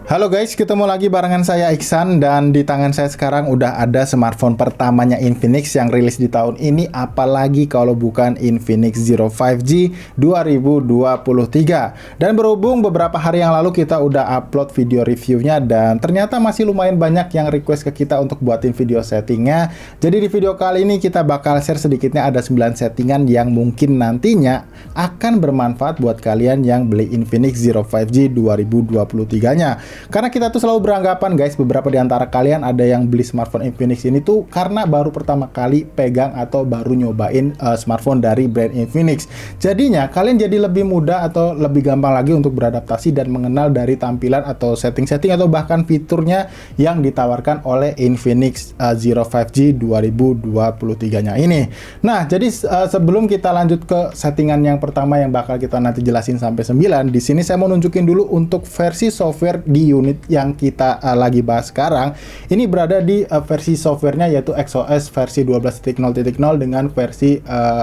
Halo guys, ketemu lagi barengan saya Iksan, dan di tangan saya sekarang udah ada smartphone pertamanya Infinix yang rilis di tahun ini, apalagi kalau bukan Infinix Zero 5G 2023. Dan berhubung beberapa hari yang lalu kita udah upload video reviewnya dan ternyata masih lumayan banyak yang request ke kita untuk buatin video settingnya. Jadi di video kali ini kita bakal share sedikitnya ada 9 settingan yang mungkin nantinya akan bermanfaat buat kalian yang beli Infinix Zero 5G 2023-nya. Karena kita tuh selalu beranggapan guys, beberapa di antara kalian ada yang beli smartphone Infinix ini tuh karena baru pertama kali pegang atau baru nyobain smartphone dari brand Infinix. Jadinya kalian jadi lebih mudah atau lebih gampang lagi untuk beradaptasi dan mengenal dari tampilan atau setting-setting atau bahkan fiturnya yang ditawarkan oleh Infinix Zero 5G 2023-nya ini. Nah, jadi sebelum kita lanjut ke settingan yang pertama yang bakal kita nanti jelasin sampai 9, di sini saya mau nunjukin dulu untuk versi software di unit yang kita lagi bahas sekarang. Ini berada di versi softwarenya yaitu XOS versi 12.0.0 dengan versi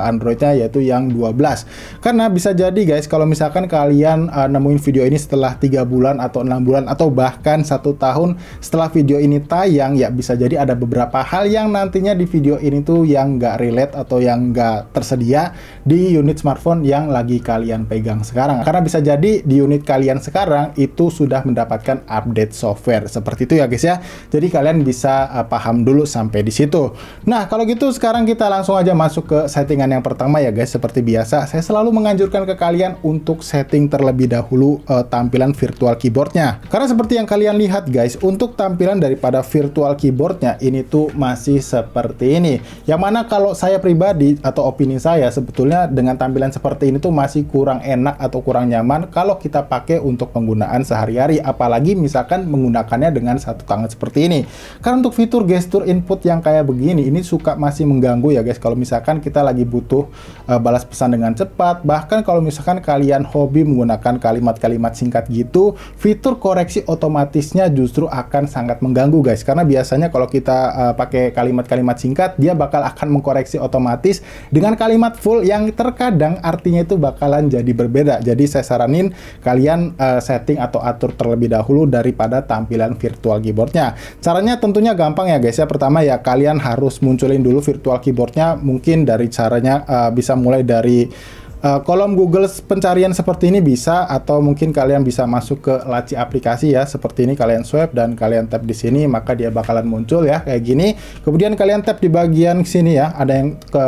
Androidnya yaitu yang 12. Karena bisa jadi guys, kalau misalkan kalian nemuin video ini setelah 3 bulan atau 6 bulan atau bahkan 1 tahun setelah video ini tayang, ya bisa jadi ada beberapa hal yang nantinya di video ini tuh yang nggak relate atau yang nggak tersedia di unit smartphone yang lagi kalian pegang sekarang. Karena bisa jadi di unit kalian sekarang itu sudah mendapatkan update software seperti itu ya guys ya. Jadi kalian bisa paham dulu sampai di situ. Nah, kalau gitu sekarang kita langsung aja masuk ke settingan yang pertama ya guys. Seperti biasa, saya selalu menganjurkan ke kalian untuk setting terlebih dahulu tampilan virtual keyboardnya. Karena seperti yang kalian lihat guys, untuk tampilan daripada virtual keyboardnya ini tuh masih seperti ini. Yang mana kalau saya pribadi atau opini saya sebetulnya dengan tampilan seperti ini tuh masih kurang enak atau kurang nyaman kalau kita pakai untuk penggunaan sehari-hari, apalagi misalkan menggunakannya dengan satu tangan seperti ini. Karena untuk fitur gestur input yang kayak begini ini suka masih mengganggu ya guys, kalau misalkan kita lagi butuh balas pesan dengan cepat. Bahkan kalau misalkan kalian hobi menggunakan kalimat-kalimat singkat gitu, fitur koreksi otomatisnya justru akan sangat mengganggu guys. Karena biasanya kalau kita pakai kalimat-kalimat singkat, dia bakal akan mengkoreksi otomatis dengan kalimat full yang terkadang artinya itu bakalan jadi berbeda. Jadi saya saranin kalian setting atau atur terlebih dahulu daripada tampilan virtual keyboardnya. Caranya tentunya gampang ya guys ya. Pertama ya, kalian harus munculin dulu virtual keyboardnya. Mungkin dari caranya bisa mulai dari kolom Google pencarian seperti ini bisa, atau mungkin kalian bisa masuk ke laci aplikasi ya, seperti ini kalian swipe dan kalian tap di sini, maka dia bakalan muncul ya kayak gini. Kemudian kalian tap di bagian sini ya, ada yang ke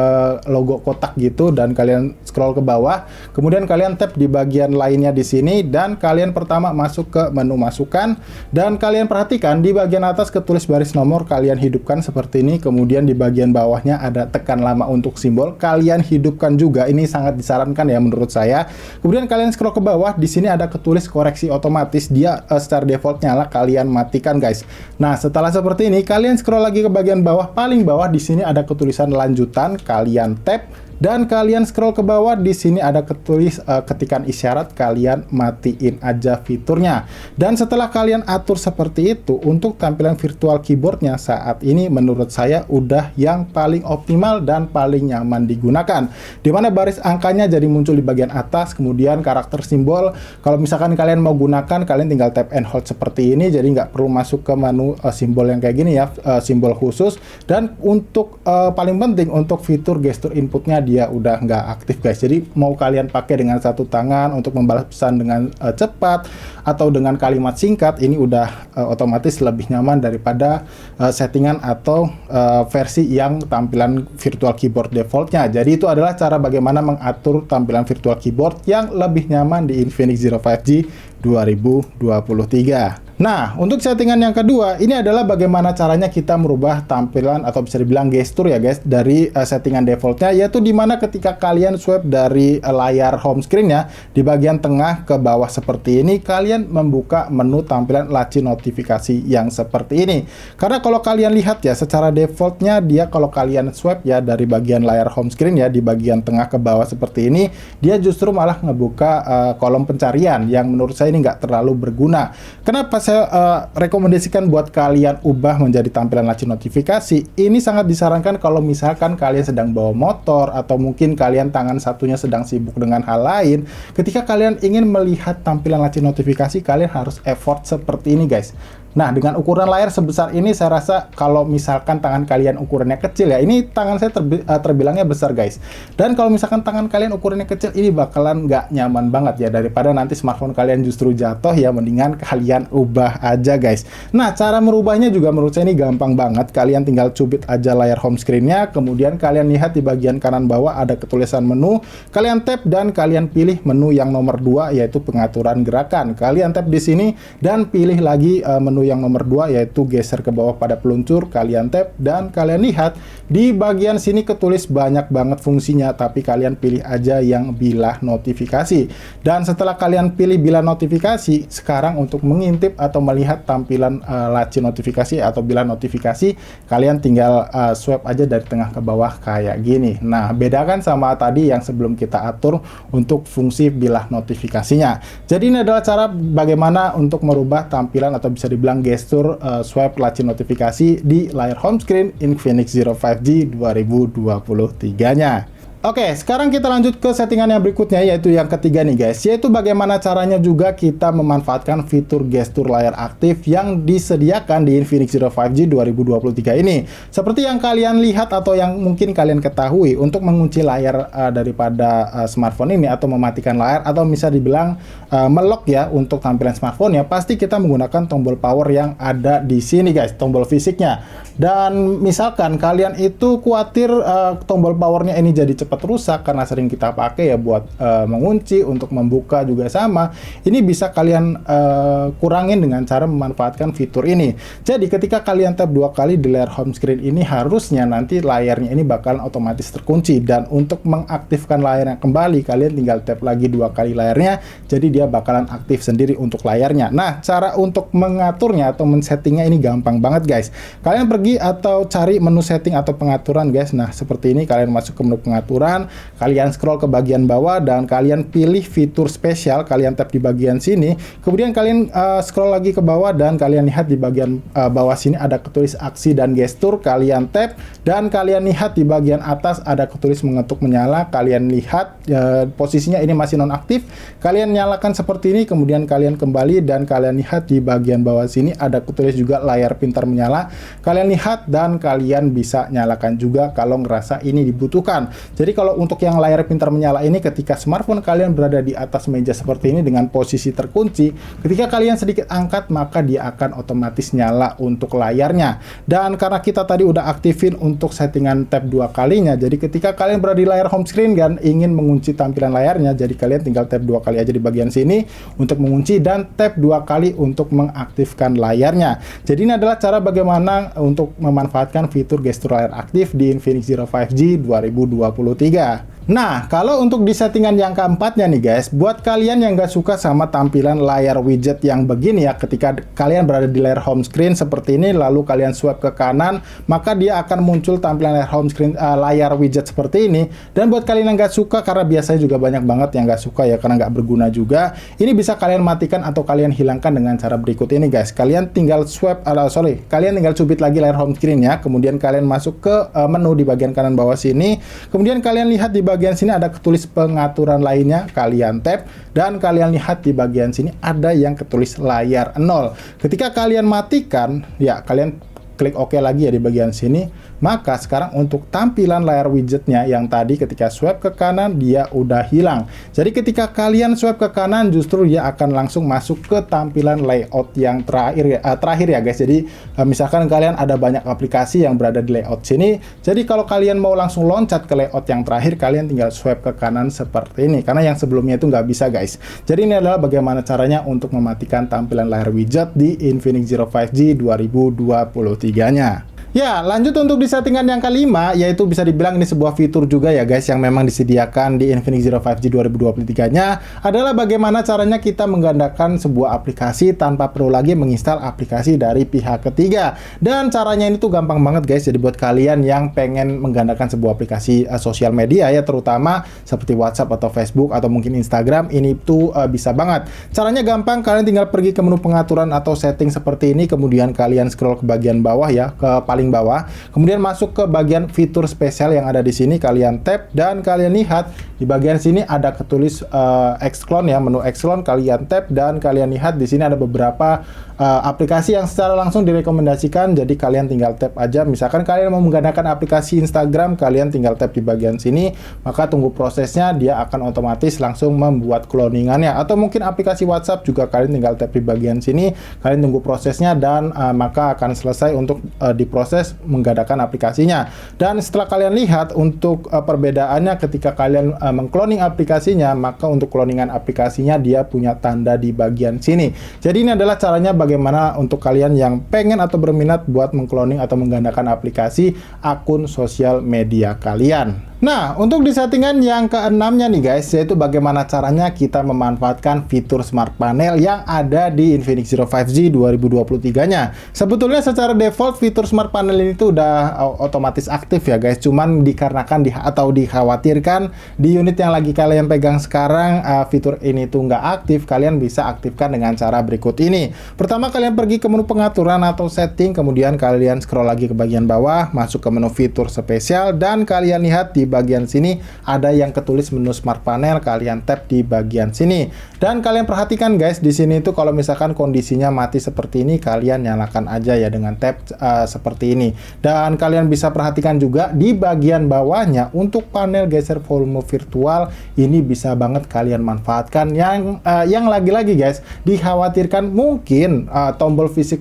logo kotak gitu, dan kalian scroll ke bawah. Kemudian kalian tap di bagian lainnya di sini, dan kalian pertama masuk ke menu masukan, dan kalian perhatikan di bagian atas ketulis baris nomor, kalian hidupkan seperti ini. Kemudian di bagian bawahnya ada tekan lama untuk simbol, kalian hidupkan juga, ini sangat disarankan ya menurut saya. Kemudian kalian scroll ke bawah, di sini ada ketulis koreksi otomatis, dia secara default nyala, kalian matikan guys. Nah, setelah seperti ini kalian scroll lagi ke bagian bawah, paling bawah di sini ada ketulisan lanjutan, kalian tap. Dan kalian scroll ke bawah, di sini ada ketulis ketikan isyarat, kalian matiin aja fiturnya. Dan setelah kalian atur seperti itu, untuk tampilan virtual keyboardnya saat ini menurut saya udah yang paling optimal dan paling nyaman digunakan. Dimana baris angkanya jadi muncul di bagian atas, kemudian karakter simbol, kalau misalkan kalian mau gunakan, kalian tinggal tap and hold seperti ini, jadi nggak perlu masuk ke menu simbol yang kayak gini ya, simbol khusus. Dan untuk paling penting, untuk fitur gestur inputnya dia udah nggak aktif guys. Jadi mau kalian pakai dengan satu tangan untuk membalas pesan dengan cepat atau dengan kalimat singkat, ini udah otomatis lebih nyaman daripada settingan atau versi yang tampilan virtual keyboard defaultnya. Jadi itu adalah cara bagaimana mengatur tampilan virtual keyboard yang lebih nyaman di Infinix Zero 5G 2023. Nah, untuk settingan yang kedua, ini adalah bagaimana caranya kita merubah tampilan atau bisa dibilang gestur ya guys, dari settingan defaultnya, yaitu dimana ketika kalian swipe dari layar home screen-nya, di bagian tengah ke bawah seperti ini, kalian membuka menu tampilan laci notifikasi yang seperti ini. Karena kalau kalian lihat ya, secara defaultnya dia kalau kalian swipe ya dari bagian layar home screen ya, di bagian tengah ke bawah seperti ini, dia justru malah ngebuka kolom pencarian yang menurut saya ini nggak terlalu berguna. Kenapa saya rekomendasikan buat kalian ubah menjadi tampilan laci notifikasi? Ini sangat disarankan kalau misalkan kalian sedang bawa motor atau mungkin kalian tangan satunya sedang sibuk dengan hal lain. Ketika kalian ingin melihat tampilan laci notifikasi, kalian harus effort seperti ini guys. Nah, dengan ukuran layar sebesar ini, saya rasa kalau misalkan tangan kalian ukurannya kecil ya, ini tangan saya terbilangnya besar guys. Dan kalau misalkan tangan kalian ukurannya kecil, ini bakalan nggak nyaman banget ya, daripada nanti smartphone kalian justru jatuh ya, mendingan kalian ubah aja guys. Nah, cara merubahnya juga menurut saya ini gampang banget. Kalian tinggal cubit aja layar home screen-nya, kemudian kalian lihat di bagian kanan bawah ada ketulisan menu, kalian tap dan kalian pilih menu yang nomor 2 yaitu pengaturan gerakan. Kalian tap di sini dan pilih lagi menu yang nomor 2 yaitu geser ke bawah pada peluncur, kalian tap dan kalian lihat di bagian sini ketulis banyak banget fungsinya, tapi kalian pilih aja yang bilah notifikasi. Dan setelah kalian pilih bilah notifikasi, sekarang untuk mengintip atau melihat tampilan laci notifikasi atau bilah notifikasi, kalian tinggal swipe aja dari tengah ke bawah kayak gini. Nah, bedakan sama tadi yang sebelum kita atur untuk fungsi bilah notifikasinya. Jadi ini adalah cara bagaimana untuk merubah tampilan atau bisa dibilang gestur swipe laci notifikasi di layar home screen Infinix Zero 5G 2023-nya. Oke, sekarang kita lanjut ke settingan yang berikutnya, yaitu yang ketiga nih guys, yaitu bagaimana caranya juga kita memanfaatkan fitur gestur layar aktif yang disediakan di Infinix Zero 5G 2023 ini. Seperti yang kalian lihat atau yang mungkin kalian ketahui, untuk mengunci layar daripada smartphone ini atau mematikan layar atau bisa dibilang melock ya untuk tampilan smartphone ya, pasti kita menggunakan tombol power yang ada di sini guys, tombol fisiknya. Dan misalkan kalian itu khawatir tombol powernya ini jadi cepat rusak karena sering kita pakai ya buat mengunci, untuk membuka juga sama. Ini bisa kalian kurangin dengan cara memanfaatkan fitur ini. Jadi ketika kalian tap 2 kali di layar home screen ini, harusnya nanti layarnya ini bakalan otomatis terkunci, dan untuk mengaktifkan layarnya kembali kalian tinggal tap lagi 2 kali layarnya, jadi dia bakalan aktif sendiri untuk layarnya. Nah, cara untuk mengaturnya atau men-settingnya ini gampang banget guys. Kalian pergi atau cari menu setting atau pengaturan guys. Nah, seperti ini, kalian masuk ke menu pengaturan, kalian scroll ke bagian bawah dan kalian pilih fitur spesial, kalian tap di bagian sini, kemudian kalian scroll lagi ke bawah dan kalian lihat di bagian bawah sini ada ketulis aksi dan gestur, kalian tap dan kalian lihat di bagian atas ada ketulis mengetuk menyala, kalian lihat posisinya ini masih nonaktif, kalian nyalakan seperti ini, kemudian kalian kembali dan kalian lihat di bagian bawah sini ada ketulis juga layar pintar menyala, kalian lihat dan kalian bisa nyalakan juga kalau ngerasa ini dibutuhkan. Jadi kalau untuk yang layar pintar menyala ini, ketika smartphone kalian berada di atas meja seperti ini dengan posisi terkunci, ketika kalian sedikit angkat maka dia akan otomatis nyala untuk layarnya. Dan karena kita tadi udah aktifin untuk settingan tap 2 kalinya, jadi ketika kalian berada di layar home screen dan ingin mengunci tampilan layarnya, jadi kalian tinggal tap 2 kali aja di bagian sini untuk mengunci dan tap 2 kali untuk mengaktifkan layarnya. Jadi ini adalah cara bagaimana untuk memanfaatkan fitur gestur layar aktif di Infinix Zero 5G 2023. Nah, kalau untuk di settingan yang keempatnya nih guys, buat kalian yang nggak suka sama tampilan layar widget yang begini ya, ketika kalian berada di layar home screen seperti ini, lalu kalian swipe ke kanan, maka dia akan muncul tampilan layar home screen, layar widget seperti ini. Dan buat kalian yang nggak suka, karena biasanya juga banyak banget yang nggak suka ya, karena nggak berguna juga, ini bisa kalian matikan atau kalian hilangkan dengan cara berikut ini guys. Kalian tinggal swipe, kalian tinggal cubit lagi layar home screen ya, kemudian kalian masuk ke menu di bagian kanan bawah sini, kemudian kalian lihat di bagian sini ada ketulis pengaturan lainnya, kalian tap dan kalian lihat di bagian sini ada yang ketulis layar 0. Ketika kalian matikan ya, kalian klik OK lagi ya di bagian sini. Maka sekarang untuk tampilan layar widgetnya yang tadi ketika swipe ke kanan dia udah hilang. Jadi ketika kalian swipe ke kanan justru dia akan langsung masuk ke tampilan layout yang terakhir ya guys. Jadi misalkan kalian ada banyak aplikasi yang berada di layout sini. Jadi kalau kalian mau langsung loncat ke layout yang terakhir, kalian tinggal swipe ke kanan seperti ini. Karena yang sebelumnya itu nggak bisa guys. Jadi ini adalah bagaimana caranya untuk mematikan tampilan layar widget di Infinix Zero 5G 2023-nya. Ya, lanjut untuk di settingan yang kelima, yaitu bisa dibilang ini sebuah fitur juga ya guys, yang memang disediakan di Infinix Zero 5G 2023-nya, adalah bagaimana caranya kita menggandakan sebuah aplikasi tanpa perlu lagi menginstal aplikasi dari pihak ketiga. Dan caranya ini tuh gampang banget guys, jadi buat kalian yang pengen menggandakan sebuah aplikasi sosial media ya, terutama seperti WhatsApp atau Facebook atau mungkin Instagram, ini tuh bisa banget. Caranya gampang, kalian tinggal pergi ke menu pengaturan atau setting seperti ini, kemudian kalian scroll ke bagian bawah ya, ke paling bawah, kemudian masuk ke bagian fitur spesial yang ada di sini, kalian tap dan kalian lihat di bagian sini ada ketulis Xclone ya, menu Xclone, kalian tap dan kalian lihat di sini ada beberapa aplikasi yang secara langsung direkomendasikan, jadi kalian tinggal tap aja. Misalkan kalian mau menggunakan aplikasi Instagram, kalian tinggal tap di bagian sini, maka tunggu prosesnya, dia akan otomatis langsung membuat cloningannya. Atau mungkin aplikasi WhatsApp juga kalian tinggal tap di bagian sini, kalian tunggu prosesnya dan maka akan selesai untuk diproses menggunakan aplikasinya. Dan setelah kalian lihat untuk perbedaannya ketika kalian mengcloning aplikasinya, maka untuk cloningan aplikasinya dia punya tanda di bagian sini. Jadi ini adalah caranya bagaimana untuk kalian yang pengen atau berminat buat mengcloning atau menggandakan aplikasi akun sosial media kalian. Nah, untuk di settingan yang keenamnya nih guys, yaitu bagaimana caranya kita memanfaatkan fitur Smart Panel yang ada di Infinix Zero 5G 2023-nya. Sebetulnya secara default fitur Smart Panel ini tuh udah otomatis aktif ya guys, cuman dikarenakan atau dikhawatirkan di unit yang lagi kalian pegang sekarang fitur ini tuh nggak aktif, kalian bisa aktifkan dengan cara berikut ini. Pertama, kalian pergi ke menu pengaturan atau setting, kemudian kalian scroll lagi ke bagian bawah, masuk ke menu fitur spesial dan kalian lihat di bagian sini ada yang ketulis menu Smart Panel, kalian tap di bagian sini. Dan kalian perhatikan guys, di sini itu kalau misalkan kondisinya mati seperti ini, kalian nyalakan aja ya dengan tap seperti ini. Dan kalian bisa perhatikan juga di bagian bawahnya untuk panel geser volume virtual, ini bisa banget kalian manfaatkan. Yang lagi-lagi guys, dikhawatirkan mungkin tombol fisik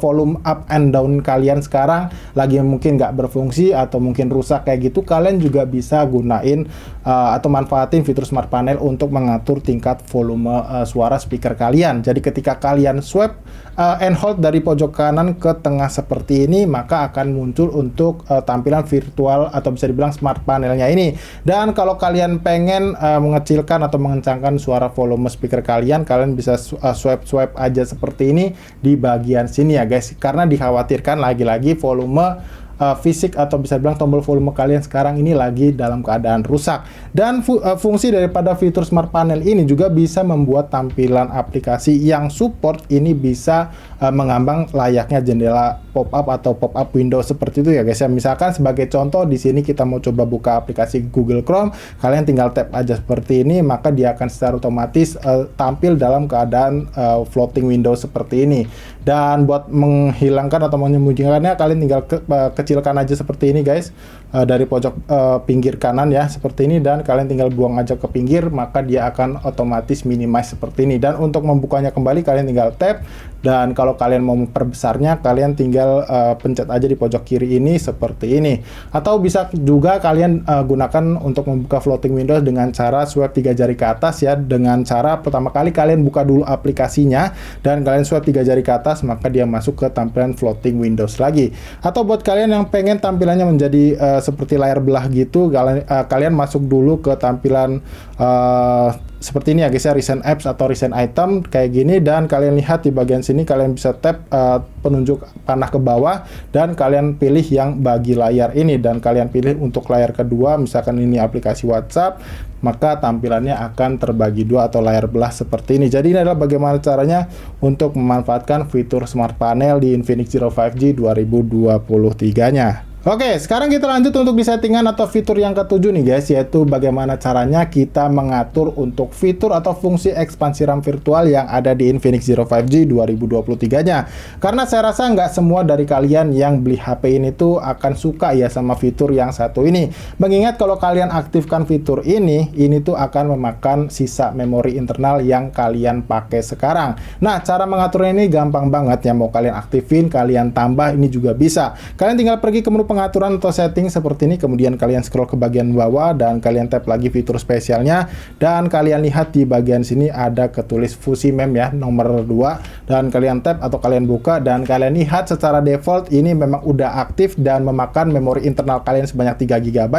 volume up and down kalian sekarang lagi mungkin nggak berfungsi atau mungkin rusak kayak gitu, kalian juga bisa gunain atau manfaatin fitur Smart Panel untuk mengatur tingkat volume suara speaker kalian. Jadi ketika kalian swipe and hold dari pojok kanan ke tengah seperti ini, maka akan muncul untuk tampilan virtual atau bisa dibilang Smart Panelnya ini. Dan kalau kalian pengen mengecilkan atau mengencangkan suara volume speaker kalian, kalian bisa swipe aja seperti ini di bagian sini ya guys, karena dikhawatirkan lagi-lagi volume fisik atau bisa bilang tombol volume kalian sekarang ini lagi dalam keadaan rusak. Dan fungsi daripada fitur Smart Panel ini juga bisa membuat tampilan aplikasi yang support ini bisa mengambang layaknya jendela pop-up atau pop-up window seperti itu ya guys ya. Misalkan sebagai contoh di sini kita mau coba buka aplikasi Google Chrome, kalian tinggal tap aja seperti ini, maka dia akan secara otomatis tampil dalam keadaan floating window seperti ini. Dan buat menghilangkan atau menyembunyikannya, kalian tinggal kecilkan aja seperti ini guys, dari pojok pinggir kanan ya seperti ini, dan kalian tinggal buang aja ke pinggir, maka dia akan otomatis minimize seperti ini. Dan untuk membukanya kembali kalian tinggal tap, dan kalau kalian mau memperbesarnya kalian tinggal pencet aja di pojok kiri ini seperti ini. Atau bisa juga kalian gunakan untuk membuka floating windows dengan cara swipe 3 jari ke atas ya, dengan cara pertama kali kalian buka dulu aplikasinya dan kalian swipe 3 jari ke atas, maka dia masuk ke tampilan floating windows lagi. Atau buat kalian yang pengen tampilannya menjadi seperti layar belah gitu, kalian masuk dulu ke tampilan seperti ini ya guys ya, recent apps atau recent item kayak gini, dan kalian lihat di bagian sini kalian bisa tap penunjuk panah ke bawah dan kalian pilih yang bagi layar ini, dan kalian pilih untuk layar kedua, misalkan ini aplikasi WhatsApp, maka tampilannya akan terbagi dua atau layar belah seperti ini. Jadi ini adalah bagaimana caranya untuk memanfaatkan fitur Smart Panel di Infinix Zero 5G 2023-nya. Oke, sekarang kita lanjut untuk di settingan atau fitur yang ketujuh nih guys, yaitu bagaimana caranya kita mengatur untuk fitur atau fungsi ekspansi RAM virtual yang ada di Infinix Zero 5G 2023-nya. Karena saya rasa nggak semua dari kalian yang beli HP ini tuh akan suka ya sama fitur yang satu ini. Mengingat kalau kalian aktifkan fitur ini tuh akan memakan sisa memori internal yang kalian pakai sekarang. Nah, cara mengaturnya ini gampang banget ya, mau kalian aktifin, kalian tambah, ini juga bisa. Kalian tinggal pergi ke menu pengaturan atau setting seperti ini, kemudian kalian scroll ke bagian bawah dan kalian tap lagi fitur spesialnya, dan kalian lihat di bagian sini ada ketulis Fusi Mem ya, nomor 2, dan kalian tap atau kalian buka dan kalian lihat secara default ini memang udah aktif dan memakan memori internal kalian sebanyak 3 GB.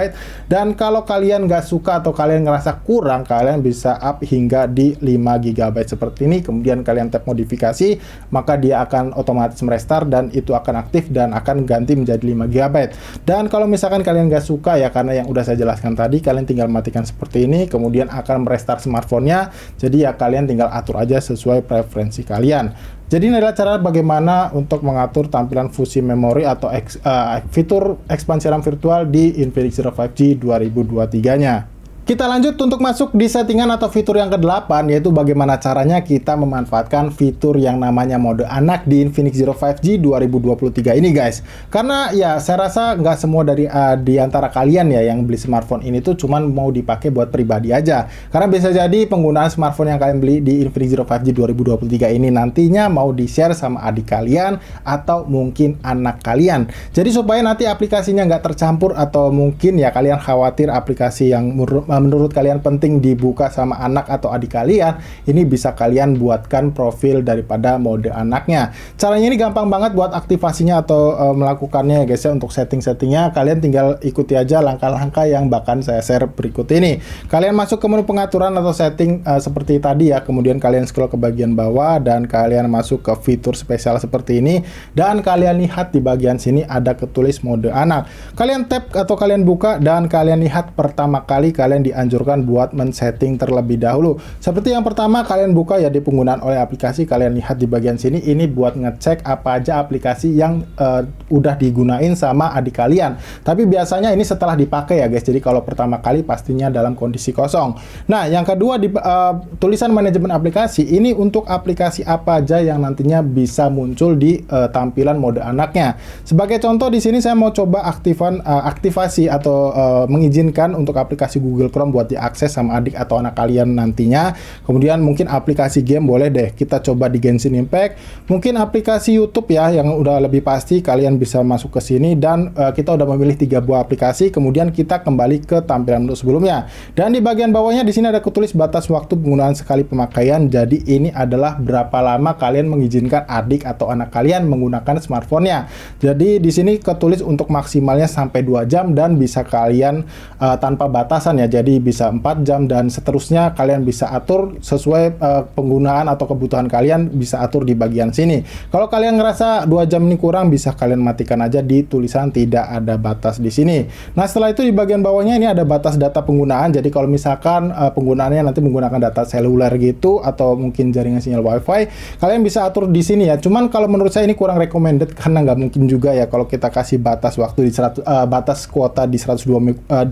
Dan kalau kalian nggak suka atau kalian ngerasa kurang, kalian bisa up hingga di 5 GB seperti ini. Kemudian kalian tap modifikasi, maka dia akan otomatis merestart dan itu akan aktif dan akan ganti menjadi 5 GB. Dan kalau misalkan kalian nggak suka ya, karena yang udah saya jelaskan tadi, kalian tinggal matikan seperti ini, kemudian akan merestart smartphone-nya. Jadi ya kalian tinggal atur aja sesuai preferensi kalian. Jadi ini adalah cara bagaimana untuk mengatur tampilan fusi memori atau fitur ekspansi RAM virtual di Infinix Zero 5G 2023-nya. Kita lanjut untuk masuk di settingan atau fitur yang ke-8, yaitu bagaimana caranya kita memanfaatkan fitur yang namanya mode anak di Infinix Zero 5G 2023 ini guys. Karena ya saya rasa nggak semua di antara kalian ya yang beli smartphone ini tuh cuman mau dipakai buat pribadi aja. Karena bisa jadi penggunaan smartphone yang kalian beli di Infinix Zero 5G 2023 ini nantinya mau di-share sama adik kalian atau mungkin anak kalian. Jadi supaya nanti aplikasinya nggak tercampur atau mungkin ya kalian khawatir aplikasi yang menurut kalian penting dibuka sama anak atau adik kalian, ini bisa kalian buatkan profil daripada mode anaknya. Caranya ini gampang banget buat aktivasinya atau melakukannya ya guys ya. Untuk setting-settingnya kalian tinggal ikuti aja langkah-langkah yang bahkan saya share berikut ini. Kalian masuk ke menu pengaturan atau setting seperti tadi ya, kemudian kalian scroll ke bagian bawah dan kalian masuk ke fitur spesial seperti ini, dan kalian lihat di bagian sini ada ketulis mode anak. Kalian tap atau kalian buka dan kalian lihat pertama kali kalian dianjurkan buat men-setting terlebih dahulu. Seperti yang pertama, kalian buka ya di penggunaan oleh aplikasi, kalian lihat di bagian sini, ini buat ngecek apa aja aplikasi yang udah digunain sama adik kalian. Tapi biasanya ini setelah dipakai ya guys, jadi kalau pertama kali pastinya dalam kondisi kosong. Nah, yang kedua di tulisan manajemen aplikasi, ini untuk aplikasi apa aja yang nantinya bisa muncul di tampilan mode anaknya. Sebagai contoh di sini saya mau coba aktivasi atau mengizinkan untuk aplikasi Google Chrome buat diakses sama adik atau anak kalian nantinya. Kemudian mungkin aplikasi game boleh deh kita coba di Genshin Impact. Mungkin aplikasi YouTube ya yang udah lebih pasti kalian bisa masuk ke sini, dan kita udah memilih 3 buah aplikasi. Kemudian kita kembali ke tampilan menu sebelumnya. Dan di bagian bawahnya di sini ada ketulis batas waktu penggunaan sekali pemakaian. Jadi ini adalah berapa lama kalian mengizinkan adik atau anak kalian menggunakan smartphone-nya. Jadi di sini ketulis untuk maksimalnya sampai 2 jam dan bisa kalian tanpa batasan ya. Jadi bisa 4 jam dan seterusnya kalian bisa atur sesuai penggunaan atau kebutuhan kalian, bisa atur di bagian sini. Kalau kalian ngerasa 2 jam ini kurang, bisa kalian matikan aja di tulisan tidak ada batas di sini. Nah, setelah itu di bagian bawahnya ini ada batas data penggunaan. Jadi kalau misalkan penggunaannya nanti menggunakan data seluler gitu atau mungkin jaringan sinyal WiFi, kalian bisa atur di sini ya. Cuman kalau menurut saya ini kurang recommended karena nggak mungkin juga ya kalau kita kasih batas waktu di batas kuota di 120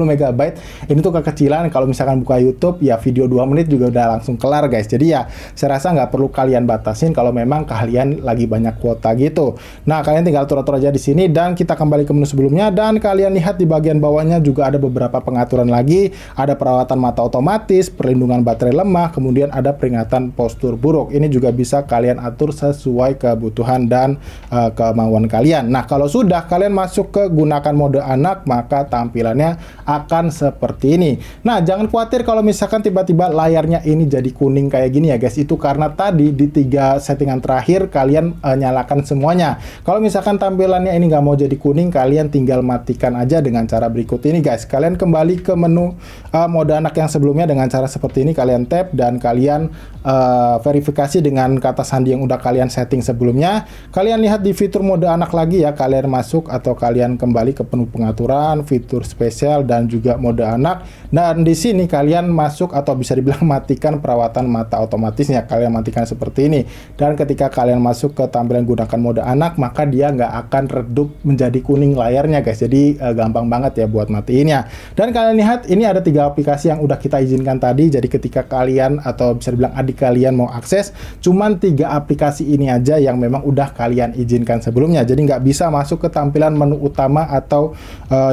MB. Ini tuh kekecilan. Kalau misalkan buka YouTube ya video 2 menit juga udah langsung kelar guys. Jadi ya saya rasa nggak perlu kalian batasin kalau memang kalian lagi banyak kuota gitu. Nah, kalian tinggal atur-atur aja di sini dan kita kembali ke menu sebelumnya, dan kalian lihat di bagian bawahnya juga ada beberapa pengaturan lagi. Ada perawatan mata otomatis, perlindungan baterai lemah, kemudian ada peringatan postur buruk. Ini juga bisa kalian atur sesuai kebutuhan dan kemauan kalian. Nah, kalau sudah kalian masuk ke gunakan mode anak, maka tampilannya akan seperti ini. Nah, jangan khawatir kalau misalkan tiba-tiba layarnya ini jadi kuning kayak gini ya guys. Itu karena tadi di 3 settingan terakhir kalian nyalakan semuanya. Kalau misalkan tampilannya ini nggak mau jadi kuning, kalian tinggal matikan aja dengan cara berikut ini guys. Kalian kembali ke menu mode anak yang sebelumnya dengan cara seperti ini. Kalian tap dan kalian verifikasi dengan kata sandi yang udah kalian setting sebelumnya. Kalian lihat di fitur mode anak lagi ya. Kalian masuk atau kalian kembali ke menu pengaturan, fitur spesial, dan juga mode anak. Dan di sini kalian masuk atau bisa dibilang matikan perawatan mata otomatisnya. Kalian matikan seperti ini. Dan ketika kalian masuk ke tampilan gunakan mode anak, maka dia nggak akan redup menjadi kuning layarnya guys. Jadi gampang banget ya buat matiinnya. Dan kalian lihat ini ada 3 aplikasi yang udah kita izinkan tadi. Jadi ketika kalian atau bisa dibilang adik kalian mau akses, cuman 3 aplikasi ini aja yang memang udah kalian izinkan sebelumnya. Jadi nggak bisa masuk ke tampilan menu utama atau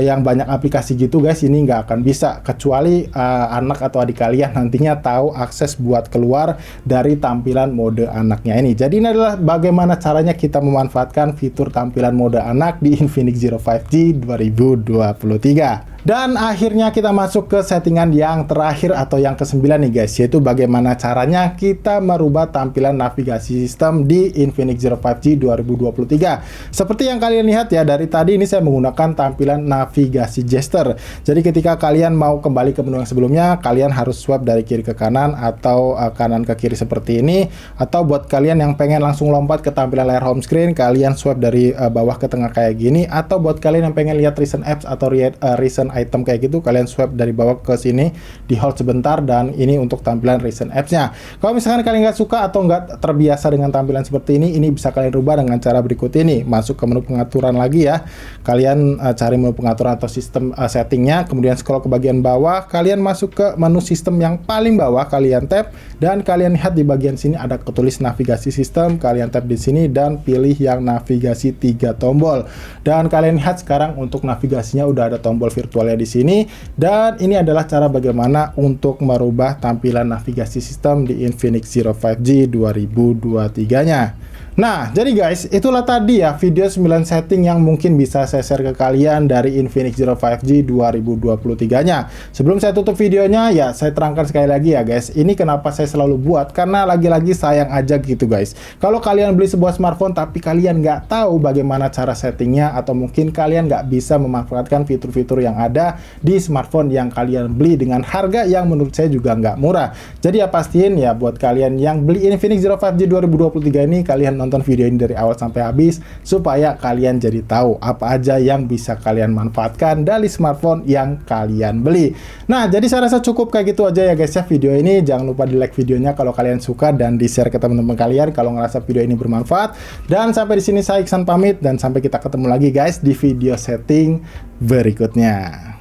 yang banyak aplikasi gitu guys. Ini nggak akan bisa, kecuali anak atau adik kalian nantinya tahu akses buat keluar dari tampilan mode anaknya ini. Jadi ini adalah bagaimana caranya kita memanfaatkan fitur tampilan mode anak di Infinix Zero 5G 2023. Dan akhirnya kita masuk ke settingan yang terakhir atau yang ke-9 nih guys, yaitu bagaimana caranya kita merubah tampilan navigasi sistem di Infinix Zero 5G 2023. Seperti yang kalian lihat ya, dari tadi ini saya menggunakan tampilan navigasi gesture. Jadi ketika kalian mau kembali ke menu yang sebelumnya, kalian harus swipe dari kiri ke kanan atau kanan ke kiri seperti ini. Atau buat kalian yang pengen langsung lompat ke tampilan layar home screen, kalian swipe dari bawah ke tengah kayak gini. Atau buat kalian yang pengen lihat recent apps atau recent item kayak gitu, kalian swipe dari bawah ke sini, di hold sebentar, dan ini untuk tampilan recent apps-nya. Kalau misalkan kalian nggak suka atau nggak terbiasa dengan tampilan seperti ini bisa kalian rubah dengan cara berikut ini. Masuk ke menu pengaturan lagi ya, kalian cari menu pengaturan atau sistem settingnya, kemudian scroll ke bagian bawah, kalian masuk ke menu sistem yang paling bawah, kalian tap, dan kalian lihat di bagian sini ada ketulis navigasi sistem, kalian tap di sini dan pilih yang navigasi 3 tombol. Dan kalian lihat sekarang untuk navigasinya udah ada tombol virtual di sini, dan ini adalah cara bagaimana untuk merubah tampilan navigasi sistem di Infinix Zero 5G 2023-nya. Nah, jadi guys, itulah tadi ya video 9 setting yang mungkin bisa saya share ke kalian dari Infinix Zero 5G 2023-nya. Sebelum saya tutup videonya, ya saya terangkan sekali lagi ya guys, ini kenapa saya selalu buat, karena lagi-lagi sayang aja gitu guys. Kalau kalian beli sebuah smartphone tapi kalian nggak tahu bagaimana cara settingnya, atau mungkin kalian nggak bisa memanfaatkan fitur-fitur yang ada di smartphone yang kalian beli dengan harga yang menurut saya juga nggak murah. Jadi ya pastiin ya buat kalian yang beli Infinix Zero 5G 2023 ini, kalian nonton video ini dari awal sampai habis supaya kalian jadi tahu apa aja yang bisa kalian manfaatkan dari smartphone yang kalian beli. Nah, jadi saya rasa cukup kayak gitu aja ya guys ya video ini. Jangan lupa di like videonya kalau kalian suka dan di share ke teman-teman kalian kalau ngerasa video ini bermanfaat. Dan sampai di sini saya Iksan pamit, dan sampai kita ketemu lagi guys di video setting berikutnya.